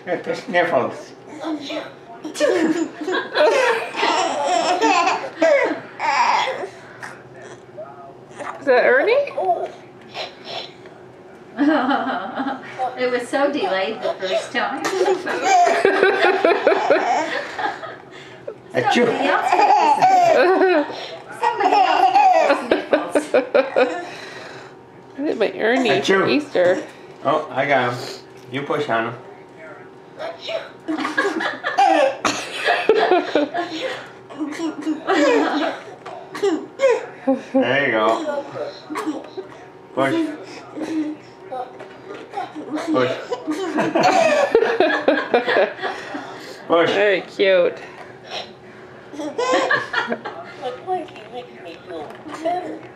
Get the sniffles. Is that Ernie? It was so delayed the first time. Achoo. Somebody else gets sniffles. I did my Ernie Achoo. for Easter. Oh, I got him. You push on him. There you go. Push. Push. Push. Very cute. My wife makes me feel better.